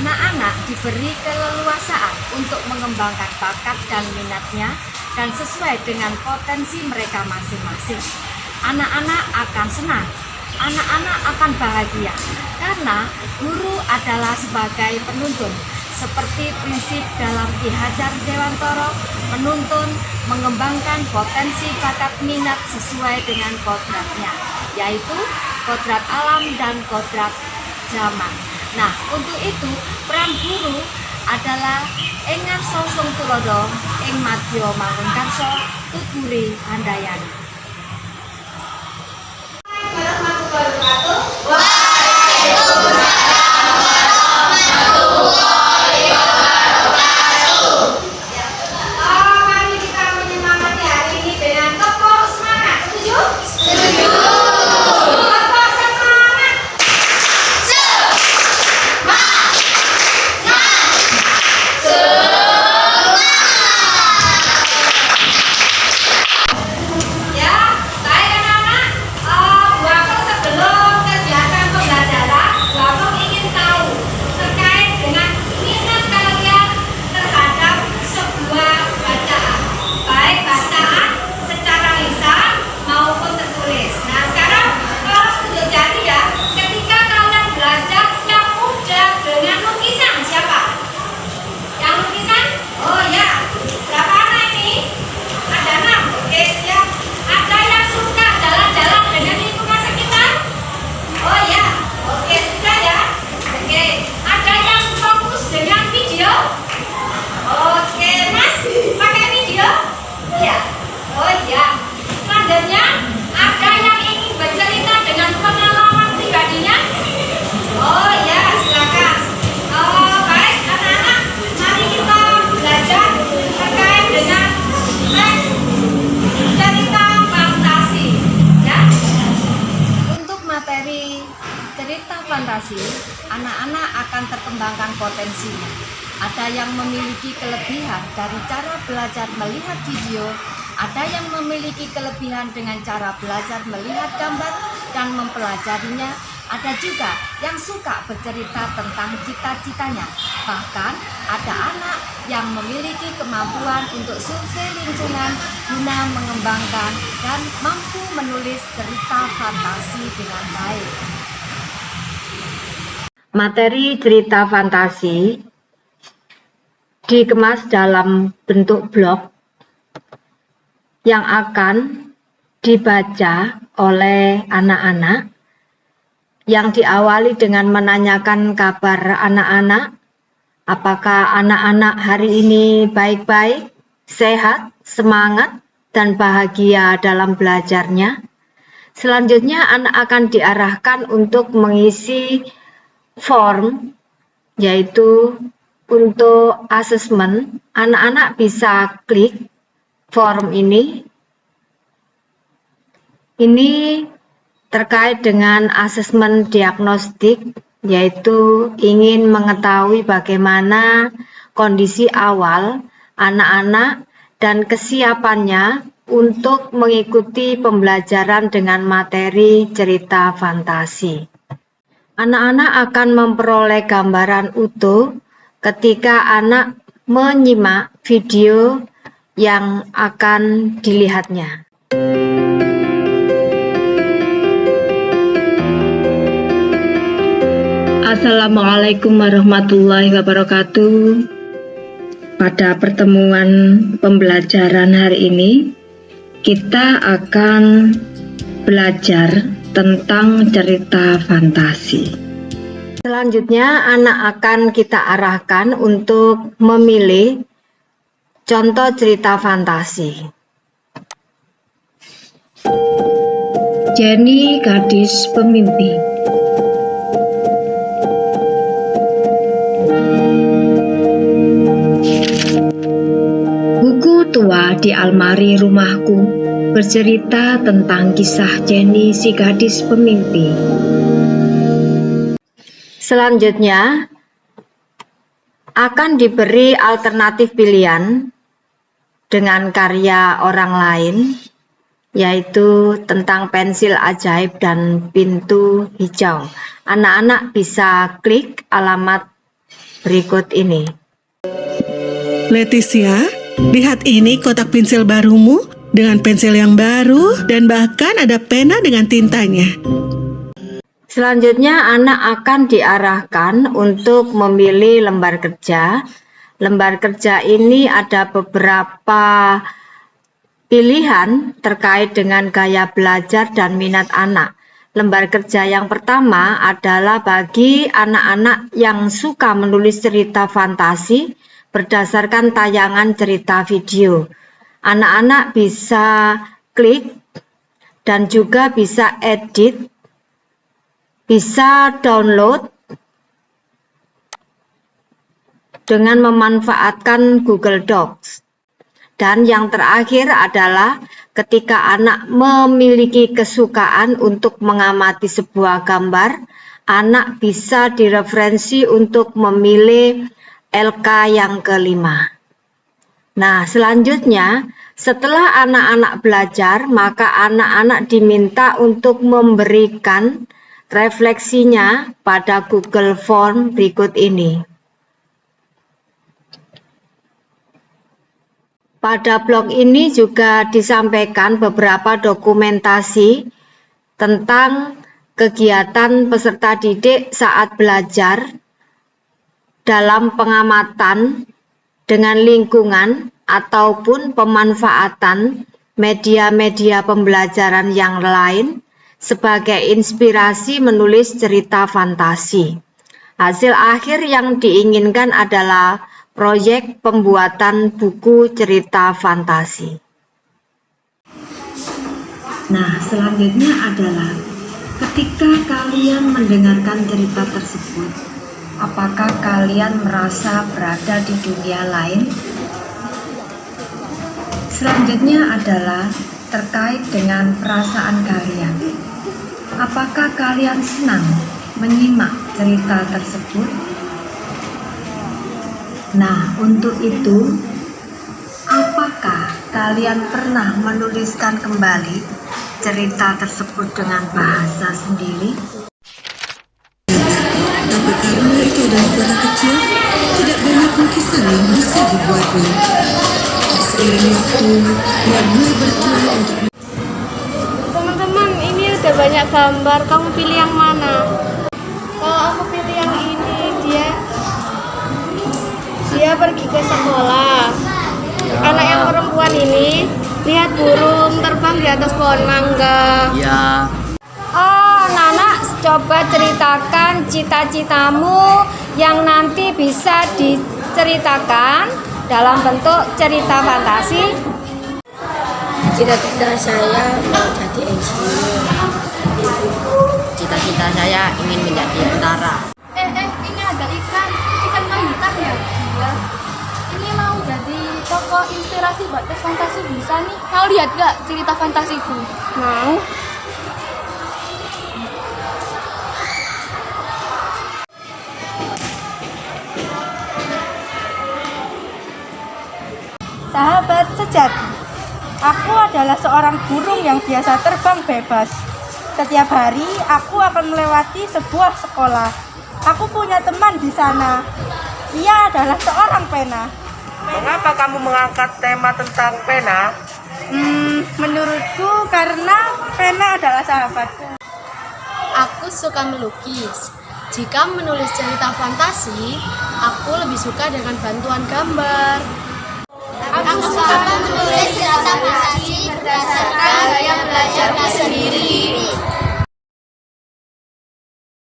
Anak-anak diberi keleluasaan untuk mengembangkan bakat dan minatnya dan sesuai dengan potensi mereka masing-masing. Anak-anak akan senang, anak-anak akan bahagia karena guru adalah sebagai penuntun. Seperti prinsip dalam Ki Hajar Dewantara, menuntun, mengembangkan potensi bakat minat sesuai dengan kodratnya, yaitu kodrat alam dan kodrat zaman. Nah, untuk itu peran guru adalah ing ngarsa sung tulodo, ing madya mangunkarsa, tuturi handayani. Cerita fantasi, anak-anak akan terkembangkan potensinya. Ada yang memiliki kelebihan dari cara belajar melihat video, ada yang memiliki kelebihan dengan cara belajar melihat gambar dan mempelajarinya, ada juga yang suka bercerita tentang cita-citanya. Bahkan ada anak yang memiliki kemampuan untuk survei lingkungan guna mengembangkan dan mampu menulis cerita fantasi dengan baik. Materi cerita fantasi dikemas dalam bentuk blog yang akan dibaca oleh anak-anak, yang diawali dengan menanyakan kabar anak-anak. Apakah anak-anak hari ini baik-baik, sehat, semangat, dan bahagia dalam belajarnya? Selanjutnya anak akan diarahkan untuk mengisi form, yaitu untuk asesmen. Anak-anak bisa klik form ini. Ini terkait dengan asesmen diagnostik, yaitu ingin mengetahui bagaimana kondisi awal anak-anak dan kesiapannya untuk mengikuti pembelajaran dengan materi cerita fantasi. Anak-anak akan memperoleh gambaran utuh ketika anak menyimak video yang akan dilihatnya. Assalamualaikum warahmatullahi wabarakatuh. Pada pertemuan pembelajaran hari ini, kita akan belajar tentang cerita fantasi. Selanjutnya anak akan kita arahkan untuk memilih contoh cerita fantasi. Jenny, gadis pemimpi. Buku tua di almari rumahku bercerita tentang kisah Jenny, si gadis pemimpi. Selanjutnya akan diberi alternatif pilihan dengan karya orang lain, yaitu tentang pensil ajaib dan pintu hijau. Anak-anak bisa klik alamat berikut ini. Leticia, lihat ini kotak pensil barumu dengan pensil yang baru dan bahkan ada pena dengan tintanya. Selanjutnya anak akan diarahkan untuk memilih lembar kerja. Lembar kerja ini ada beberapa pilihan terkait dengan gaya belajar dan minat anak. Lembar kerja yang pertama adalah bagi anak-anak yang suka menulis cerita fantasi berdasarkan tayangan cerita video. Anak-anak bisa klik dan juga bisa edit, bisa download dengan memanfaatkan Google Docs. Dan yang terakhir adalah ketika anak memiliki kesukaan untuk mengamati sebuah gambar, anak bisa direferensi untuk memilih LK yang kelima. Nah, selanjutnya setelah anak-anak belajar, maka anak-anak diminta untuk memberikan refleksinya pada Google Form berikut ini. Pada blog ini juga disampaikan beberapa dokumentasi tentang kegiatan peserta didik saat belajar dalam pengamatan dengan lingkungan ataupun pemanfaatan media-media pembelajaran yang lain sebagai inspirasi menulis cerita fantasi. Hasil akhir yang diinginkan adalah proyek pembuatan buku cerita fantasi. Nah, selanjutnya adalah ketika kalian mendengarkan cerita tersebut, apakah kalian merasa berada di dunia lain? Selanjutnya adalah terkait dengan perasaan kalian. Apakah kalian senang menyimak cerita tersebut? Nah, untuk itu, apakah kalian pernah menuliskan kembali cerita tersebut dengan bahasa sendiri? Tapi karena itu adalah kota kecil, tidak banyak lukisan yang bisa dibuatnya. Seiring waktu, ia mulai berjuang untuk... Teman-teman, ini ada banyak gambar. Kamu pilih yang mana? Kalau aku pilih yang ini, dia pergi ke sekolah. Anak yang perempuan ini lihat burung terbang di atas pohon mangga. Ya. Oh, Nana, coba ceritakan cita-citamu yang nanti bisa diceritakan dalam bentuk cerita fantasi. Cita-cita saya mau jadi insinyur. Cita-cita saya ingin menjadi tentara. Ini ada ikan mahitan ya? Iya. Ini mau jadi tokoh inspirasi buat tes fantasi bisa nih. Mau lihat gak cerita fantasiku? Mau. Sahabat sejati, aku adalah seorang burung yang biasa terbang bebas. Setiap hari aku akan melewati sebuah sekolah. Aku punya teman di sana. Ia adalah seorang pena. Mengapa kamu mengangkat tema tentang pena? Menurutku karena pena adalah sahabatku. Aku suka melukis. Jika menulis cerita fantasi, aku lebih suka dengan bantuan gambar. Aku suka menulis cerita fantasi berdasarkan gaya belajarku sendiri.